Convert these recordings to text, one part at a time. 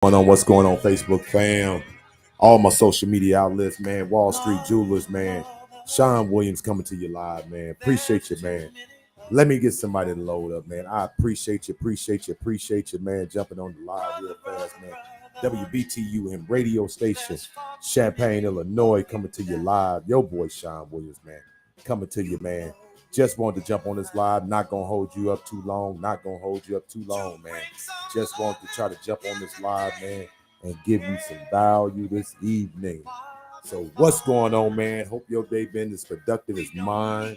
What's going on, Facebook fam? All my social media outlets, man. Wall Street Jewelers, man. Sean Williams coming to you live, man. Appreciate you, man. Let me get somebody to load up, man. I appreciate you, man. Jumping on the live real fast, man. WBTU and radio station, Champaign, Illinois, coming to you live. Yo, boy, Sean Williams, man. Coming to you, man. Just wanted to jump on this live. Not gonna hold you up too long. Not gonna hold you up too long, man. Just wanted to try to jump on this live, man, and give you some value this evening. So what's going on, man? Hope your day been as productive as mine.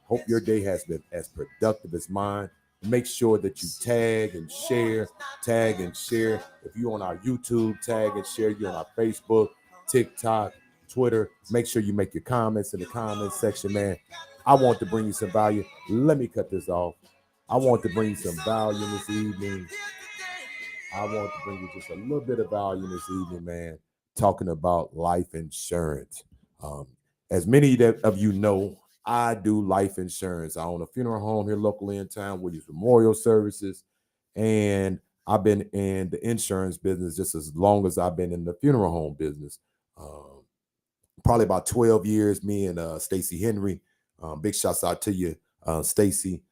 Hope your day has been as productive as mine. Make sure that you tag and share, tag and share. If you're on our YouTube, tag and share. You're on our Facebook, TikTok, Twitter. Make sure you make your comments in the comments section, man. I want to bring you some value. Let me cut this off. I want to bring you some value this evening. I want to bring you just a little bit of value this evening, man, talking about life insurance. Um, as many of you know, I do life insurance. I own a funeral home here locally in town, Williams Memorial Services, and I've been in the insurance business just as long as I've been in the funeral home business. Um, Probably about 12 years, me and Stacy Henry. Big shouts out to you, Stacy.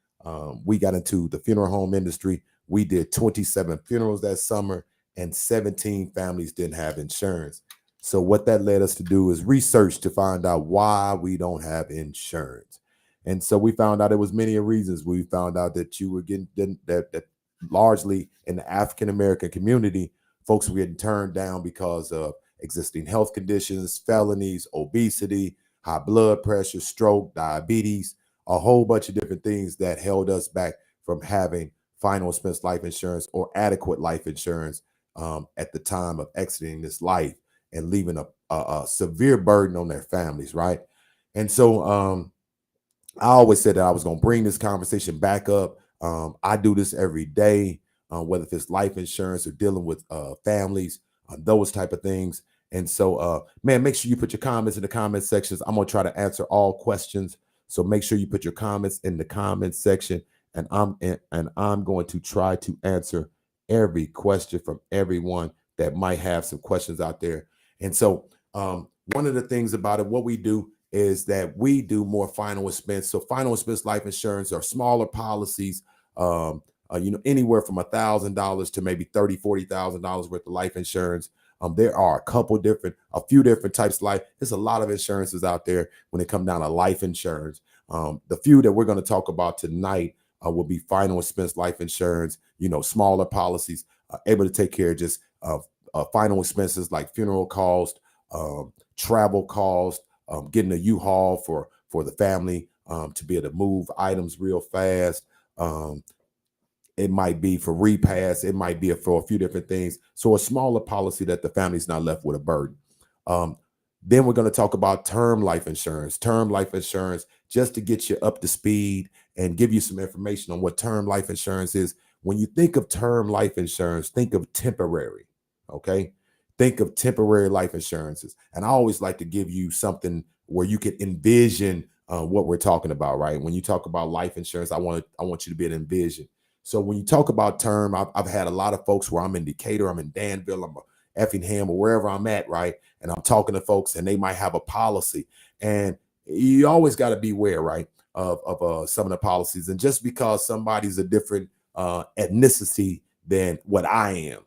We got into the funeral home industry. We did 27 funerals that summer, and 17 families didn't have insurance. So what that led us to do is research to find out why we don't have insurance. And so we found out it was many reasons. We found out that you were getting that largely in the African American community, folks were getting turned down because of existing health conditions, felonies, obesity, high blood pressure, stroke, diabetes, a whole bunch of different things that held us back from having final expense life insurance or adequate life insurance at the time of exiting this life and leaving a severe burden on their families, right? And so I always said that I was going to bring this conversation back up. I do this every day, whether it's life insurance or dealing with families, those type of things. And so, man, make sure you put your comments in the comment sections. I'm going to try to answer all questions. So make sure you put your comments in the comment section, and I'm going to try to answer every question from everyone that might have some questions out there. And so, one of the things about it, what we do is that we do more final expense. So final expense life insurance are smaller policies, anywhere from $1,000 to maybe $30,000-$40,000 worth of life insurance. There are a few different types of life. There's a lot of insurances out there when it comes down to life insurance. The few that we're going to talk about tonight will be final expense life insurance, smaller policies, able to take care of just final expenses like funeral cost, travel cost, getting a U-Haul for the family to be able to move items real fast. It might be for repass. It might be for a few different things. So a smaller policy that the family's not left with a burden. Then we're going to talk about term life insurance. Term life insurance, just to get you up to speed and give you some information on what term life insurance is. When you think of term life insurance, think of temporary, okay? Think of temporary life insurances. And I always like to give you something where you can envision what we're talking about, right? When you talk about life insurance, I want you to be able to envision. So when you talk about term, I've had a lot of folks where I'm in Decatur, I'm in Danville, I'm Effingham, or wherever I'm at, right? And I'm talking to folks and they might have a policy. And you always got to beware, right, of some of the policies. And just because somebody's a different ethnicity than what I am,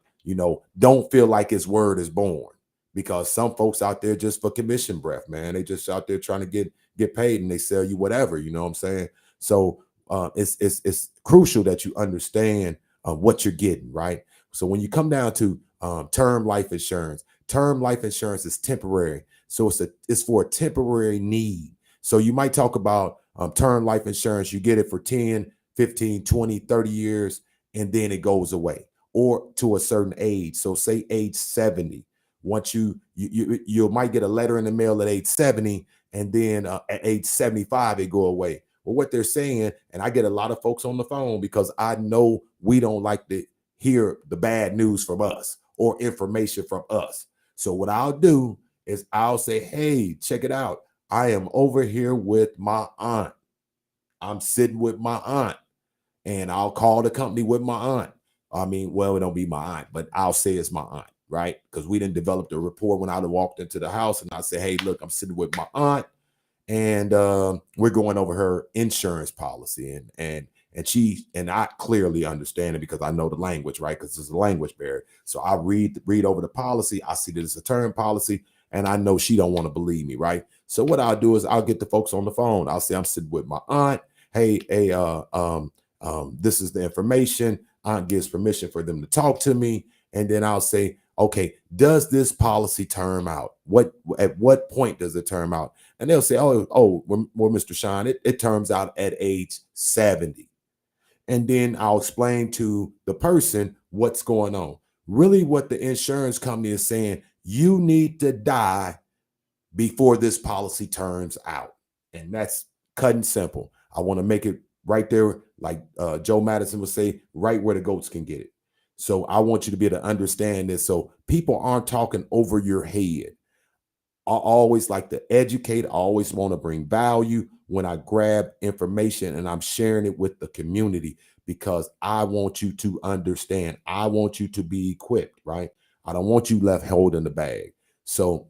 don't feel like his word is born, because some folks out there just for commission breath, man. They just out there trying to get paid, and they sell you whatever, you know what I'm saying? So it's crucial that you understand what you're getting, right? So when you come down to term life insurance is temporary. So it's for a temporary need. So you might talk about term life insurance. You get it for 10, 15, 20, 30 years, and then it goes away, or to a certain age. So say age 70. Once you might get a letter in the mail at age 70, and then at age 75, it go away. Well, what they're saying, and I get a lot of folks on the phone because I know we don't like to hear the bad news from us or information from us. So what I'll do is I'll say, hey, check it out. I am over here with my aunt. I'm sitting with my aunt, and I'll call the company with my aunt. I mean, well, it don't be my aunt, but I'll say it's my aunt, right? Because we didn't develop the rapport when I walked into the house and I said, hey, look, I'm sitting with my aunt and we're going over her insurance policy and she and I clearly understand it because I know the language, right? Because it's a language barrier. So I read over the policy. I see that it's a term policy, and I know she don't want to believe me, right? So what I'll do is I'll get the folks on the phone. I'll say I'm sitting with my aunt. Hey, this is the information. Aunt gives permission for them to talk to me, and then I'll say, okay, does this policy term out? At what point does it term out? And they'll say, well, Mr. Sean, it terms out at age 70. And then I'll explain to the person what's going on. Really, what the insurance company is saying, you need to die before this policy turns out. And that's cut and simple. I want to make it right there, like Joe Madison would say, right where the goats can get it. So I want you to be able to understand this so people aren't talking over your head. I always like to educate. I always want to bring value when I grab information and I'm sharing it with the community because I want you to understand. I want you to be equipped, right? I don't want you left holding the bag. So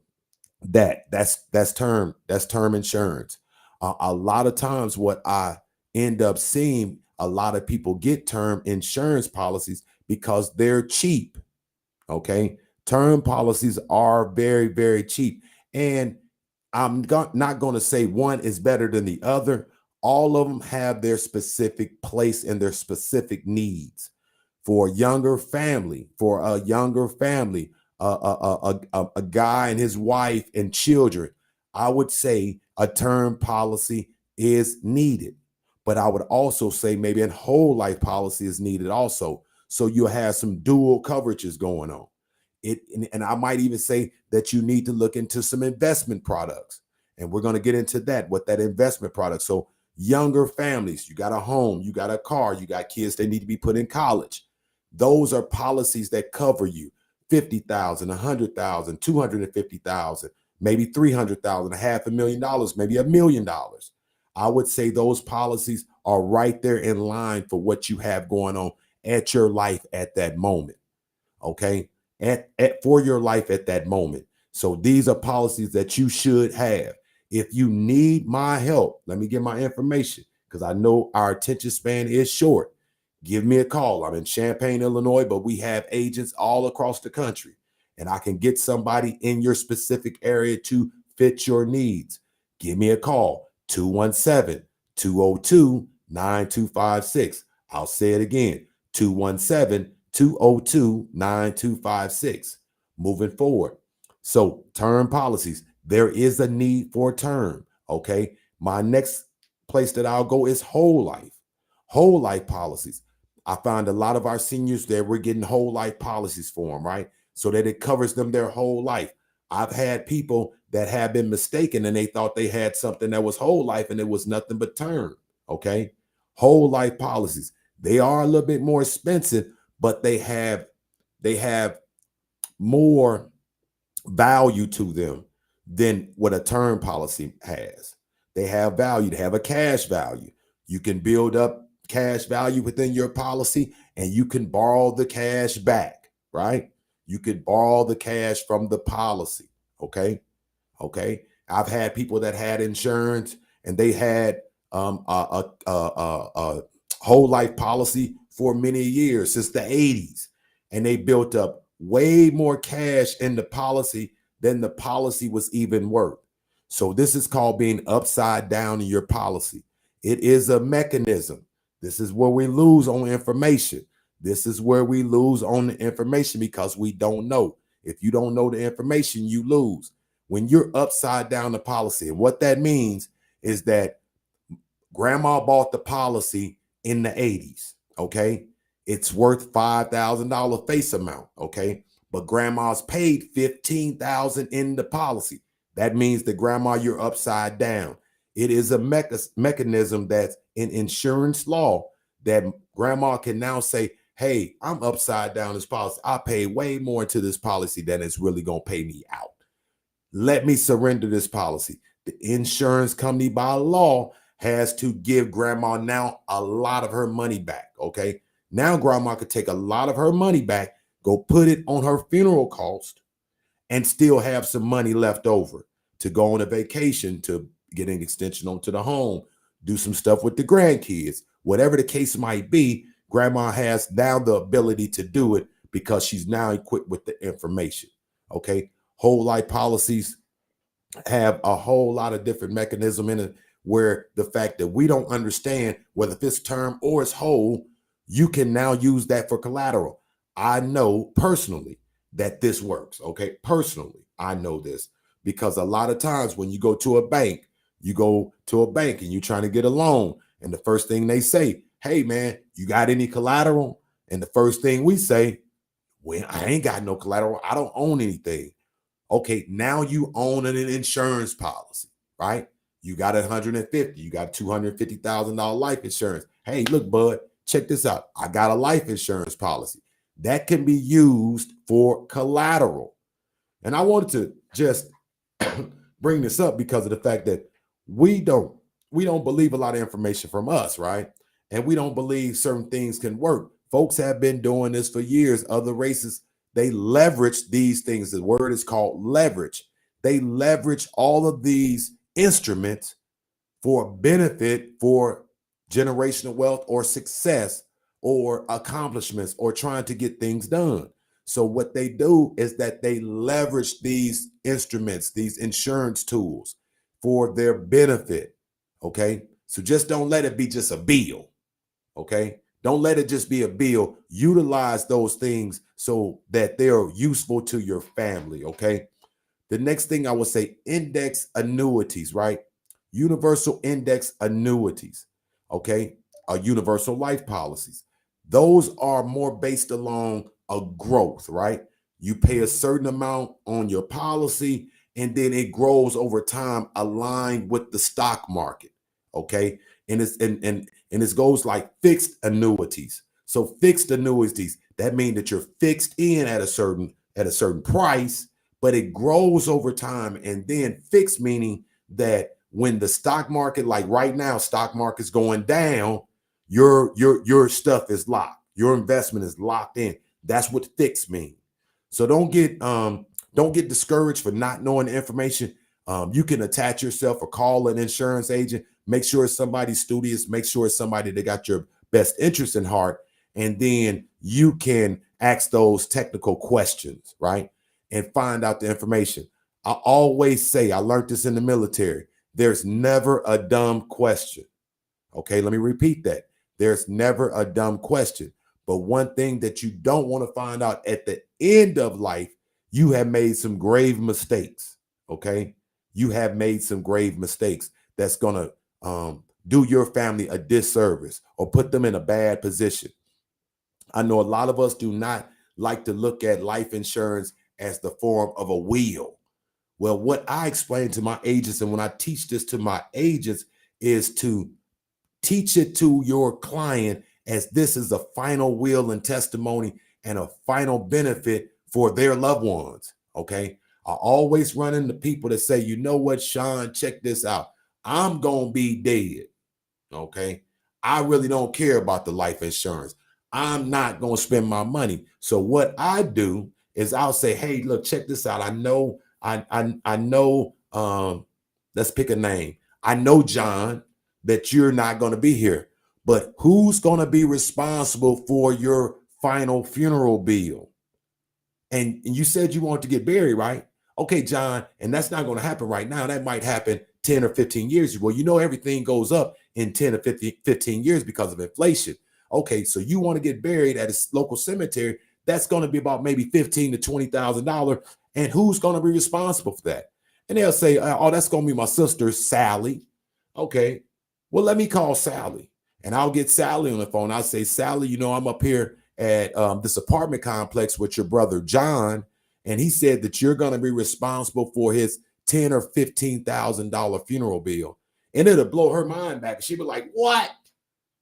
that's term insurance. A lot of times what I end up seeing, a lot of people get term insurance policies because they're cheap. Okay. Term policies are very, very cheap. And I'm not going to say one is better than the other. All of them have their specific place and their specific needs. For a younger family, a guy and his wife and children, I would say a term policy is needed. But I would also say maybe a whole life policy is needed also. So you'll have some dual coverages going on. And I might even say that you need to look into some investment products. And we're going to get into that, what that investment product. So younger families, you got a home, you got a car, you got kids that need to be put in college. Those are policies that cover you 50,000, 100,000, 250,000, maybe 300,000, $500,000, maybe $1 million. I would say those policies are right there in line for what you have going on at your life at that moment. Okay. For your life at that moment. So these are policies that you should have. If you need my help, let me get my information because I know our attention span is short. Give me a call. I'm in Champaign, Illinois, but we have agents all across the country, and I can get somebody in your specific area to fit your needs. Give me a call, 217-202-9256. I'll say it again, 217-202-9256. Moving forward. So term policies, there is a need for term. Okay. My next place that I'll go is whole life policies. I find a lot of our seniors that we're getting whole life policies for them, right? So that it covers them their whole life. I've had people that have been mistaken and they thought they had something that was whole life and it was nothing but term. Okay. Whole life policies. They are a little bit more expensive, but they have more value to them than what a term policy has. They have value. They have a cash value. You can build up cash value within your policy and you can borrow the cash back, right? You could borrow the cash from the policy. Okay. I've had people that had insurance and they had a whole life policy for many years, since the 80s. And they built up way more cash in the policy than the policy was even worth. So this is called being upside down in your policy. It is a mechanism. This is where we lose on information. This is where we lose on the information because we don't know. If you don't know the information, you lose. When you're upside down the policy, and what that means is that grandma bought the policy in the 80s, okay? It's worth $5,000 face amount, okay? But grandma's paid $15,000 in the policy. That means that grandma, you're upside down. It is a mechanism that's in insurance law that grandma can now say, hey, I'm upside down this policy. I pay way more into this policy than it's really going to pay me out. Let me surrender this policy. The insurance company by law has to give grandma now a lot of her money back. Okay. Now grandma could take a lot of her money back, go put it on her funeral cost, and still have some money left over to go on a vacation, to get an extension onto the home, do some stuff with the grandkids, whatever the case might be. Grandma has now the ability to do it because she's now equipped with the information. Okay. Whole life policies have a whole lot of different mechanism in it, where the fact that we don't understand whether it's term or it's whole, you can now use that for collateral. I know personally that this works. Okay. Personally, I know this because a lot of times when you go to a bank, and you're trying to get a loan, and the first thing they say, hey man, you got any collateral? And the first thing we say, well, I ain't got no collateral. I don't own anything. Okay, now you own an insurance policy, right? You got 150, you got $250,000 life insurance. Hey, look, bud, check this out. I got a life insurance policy that can be used for collateral. And I wanted to just bring this up because of the fact that we don't believe a lot of information from us, right? And we don't believe certain things can work. Folks have been doing this for years. Other races, they leverage these things. The word is called leverage. They leverage all of these instruments for benefit, for generational wealth or success or accomplishments or trying to get things done. So what they do is that they leverage these instruments, these insurance tools for their benefit. Okay. So just don't let it be just a bill. Okay. Don't let it just be a bill. Utilize those things so that they're useful to your family. Okay. The next thing I would say, index annuities, right? Universal index annuities. Okay. Universal life policies. Those are more based along a growth, right? You pay a certain amount on your policy and then it grows over time aligned with the stock market. Okay. And it goes like fixed annuities. So fixed annuities, that means that you're fixed in at a certain price, but it grows over time. And then fixed meaning that when the stock market, like right now, stock market's going down, your stuff is locked. Your investment is locked in. That's what fixed means. So don't get discouraged for not knowing the information. You can attach yourself or call an insurance agent. Make sure it's somebody studious. Make sure it's somebody that got your best interest in heart. And then you can ask those technical questions, right? And find out the information. I always say, I learned this in the military, there's never a dumb question. Okay, let me repeat that. There's never a dumb question. But one thing that you don't want to find out at the end of life, you have made some grave mistakes. Okay, you have made some grave mistakes that's going to do your family a disservice or put them in a bad position. I know a lot of us do not like to look at life insurance as the form of a wheel. Well, what I explain to my agents, and when I teach this to my agents, is to teach it to your client as this is a final will and testimony and a final benefit for their loved ones. Okay. I always run into people that say, you know what, Sean, check this out. I'm going to be dead. Okay. I really don't care about the life insurance. I'm not going to spend my money. So what I do is I'll say, hey, look, check this out. I know, let's pick a name. I know, John, that you're not going to be here, but who's going to be responsible for your final funeral bill? And you said you want to get buried, right? Okay, John, and that's not going to happen right now. That might happen 10 or 15 years. Well, you know, everything goes up in 10 or 15 years because of inflation. Okay, so you want to get buried at a local cemetery. That's going to be about maybe $15,000 to $20,000. And who's going to be responsible for that? And they'll say, oh, that's going to be my sister, Sally. Okay, well, let me call Sally. And I'll get Sally on the phone. I'll say, Sally, you know, I'm up here at this apartment complex with your brother, John. And he said that you're going to be responsible for his $10,000 or $15,000 funeral bill. And it'll blow her mind back. She'll be like, what?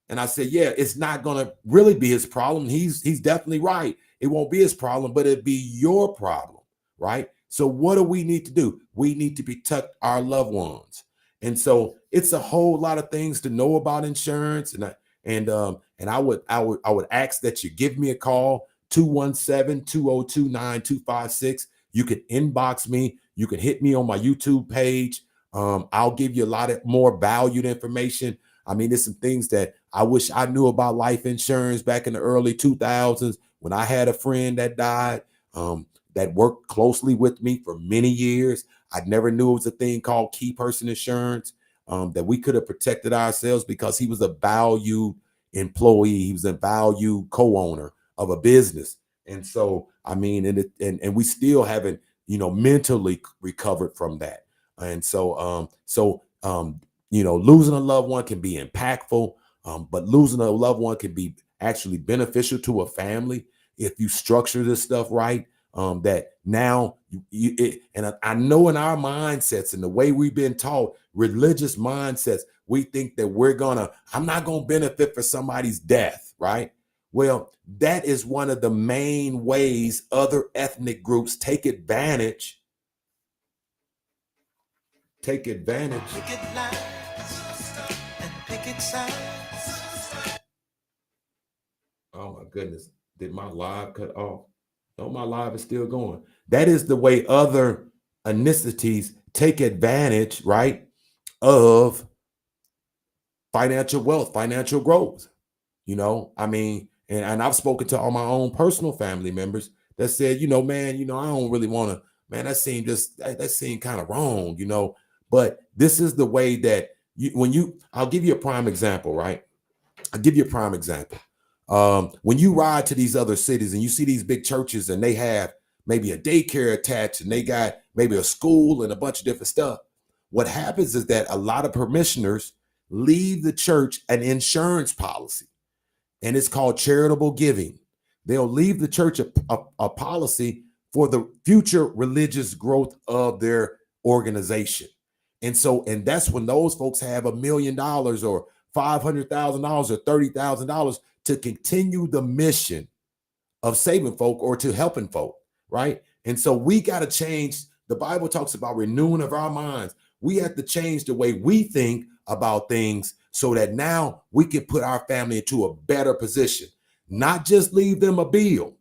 And I said, yeah, it's not going to really be his problem. He's definitely right. It won't be his problem, but it'd be your problem, right? So what do we need to do? We need to protect our loved ones. And so it's a whole lot of things to know about insurance. And And I would ask that you give me a call, 217-202-9256. You can inbox me. You can hit me on my YouTube page. I'll give you a lot of more valued information. I mean, there's some things that I wish I knew about life insurance back in the early 2000s when I had a friend that died, that worked closely with me for many years. I never knew it was a thing called key person insurance, that we could have protected ourselves because he was a valued employee. He was a valued co-owner of a business. And so, I mean, and we still haven't, mentally recovered from that. And so, losing a loved one can be impactful, but losing a loved one can be actually beneficial to a family if you structure this stuff right. That now I know in our mindsets and the way we've been taught, religious mindsets, we think that I'm not gonna benefit for somebody's death, right? Well, that is one of the main ways other ethnic groups take advantage. Oh my goodness. Did my live cut off? No, my live is still going. That is the way other ethnicities take advantage, right, of financial wealth, financial growth. I mean, and I've spoken to all my own personal family members that said, man, I don't really want to, man, that seemed kind of wrong, but this is the way that I'll give you a prime example, right? I'll give you a prime example. When you ride to these other cities and you see these big churches and they have maybe a daycare attached and they got maybe a school and a bunch of different stuff, what happens is that a lot of parishioners leave the church an insurance policy, and it's called charitable giving. They'll leave the church a policy for the future religious growth of their organization. And that's when those folks have $1 million or $500,000 or $30,000 to continue the mission of saving folk or to helping folk, right? And so we got to change. The Bible talks about renewing of our minds. We have to change the way we think about things so that now we can put our family into a better position, not just leave them a bill,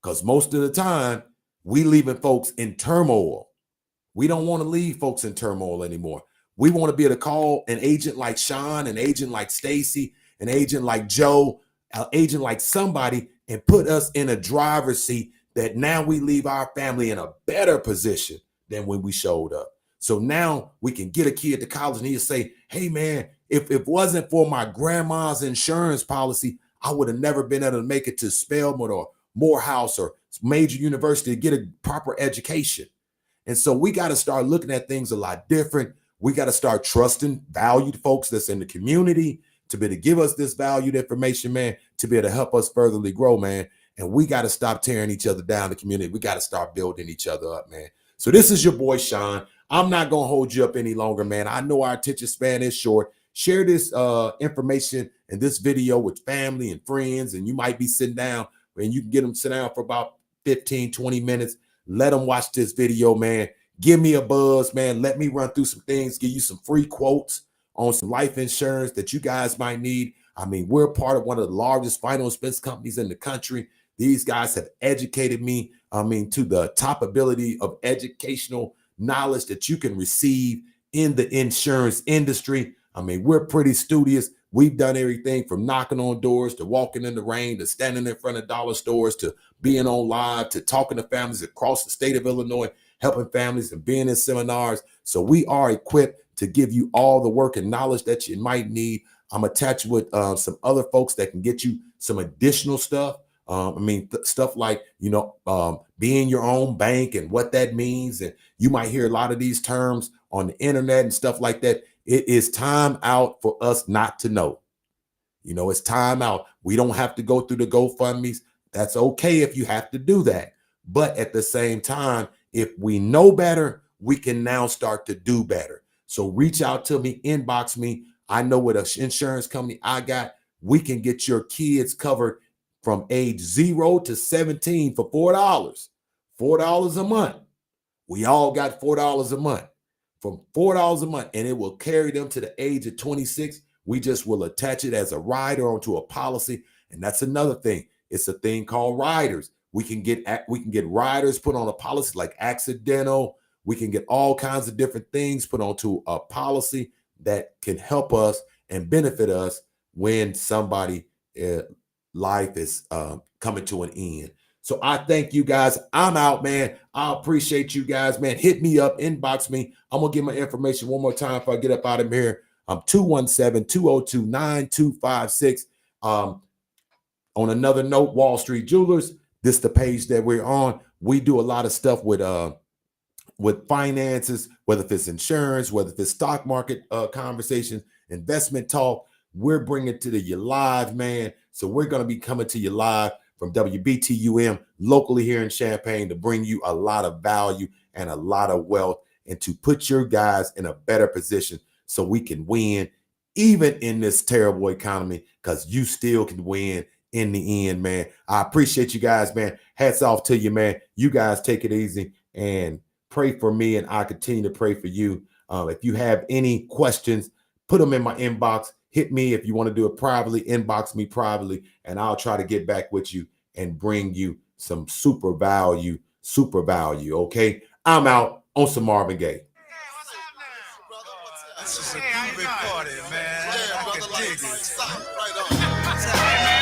because most of the time we leaving folks in turmoil. We don't want to leave folks in turmoil anymore. We want to be able to call an agent like Sean, an agent like Stacy, an agent like Joe, an agent like somebody, and put us in a driver's seat that now we leave our family in a better position than when we showed up. So now we can get a kid to college and he'll say, hey man, if it wasn't for my grandma's insurance policy, I would have never been able to make it to Spelman or Morehouse or major university to get a proper education. And so we got to start looking at things a lot different. We got to start trusting valued folks that's in the community to be able to give us this valued information, man, to be able to help us furtherly grow, man. And we got to stop tearing each other down, the community. We got to start building each other up, man. So this is your boy, Sean. I'm not going to hold you up any longer, man. I know our attention span is short. Share this information and this video with family and friends, and you might be sitting down and you can get them sit down for about 15, 20 minutes. Let them watch this video, man. Give me a buzz, man. Let me run through some things, give you some free quotes on some life insurance that you guys might need. I mean, we're part of one of the largest final expense companies in the country. These guys have educated me, to the top ability of educational knowledge that you can receive in the insurance industry. I mean, we're pretty studious. We've done everything from knocking on doors to walking in the rain to standing in front of dollar stores to being on live to talking to families across the state of Illinois, helping families and being in seminars. So we are equipped to give you all the work and knowledge that you might need. I'm attached with some other folks that can get you some additional stuff. Stuff like, being your own bank and what that means. And you might hear a lot of these terms on the internet and stuff like that. It is time out for us not to know. It's time out. We don't have to go through the GoFundMes. That's okay if you have to do that. But at the same time, if we know better, we can now start to do better. So reach out to me, inbox me. I know what an insurance company I got. We can get your kids covered from age 0 to 17 for $4. $4 a month. We all got $4 a month. From $4 a month, and it will carry them to the age of 26. We just will attach it as a rider onto a policy. And that's another thing. It's a thing called riders. We can get riders put on a policy like accidental. We can get all kinds of different things put onto a policy that can help us and benefit us when somebody life is coming to an end. So I thank you guys. I'm out, man. I appreciate you guys, man. Hit me up, inbox me. I'm going to give my information one more time if I get up out of here. 217-202-9256. On another note, Wall Street Jewelers, this is the page that we're on. We do a lot of stuff with finances, whether if it's insurance, whether if it's stock market conversations, investment talk. We're bringing it to you live, man. So we're going to be coming to you live from WBTUM locally here in Champaign to bring you a lot of value and a lot of wealth and to put your guys in a better position so we can win even in this terrible economy, because you still can win in the end, man. I appreciate you guys, man. Hats off to you, man. You guys take it easy and pray for me, and I continue to pray for you. If you have any questions, put them in my inbox. Hit me if you want to do it privately, inbox me privately, and I'll try to get back with you and bring you some super value, okay? I'm out on some Marvin Gaye. This is a groovy party, man. I can dig it.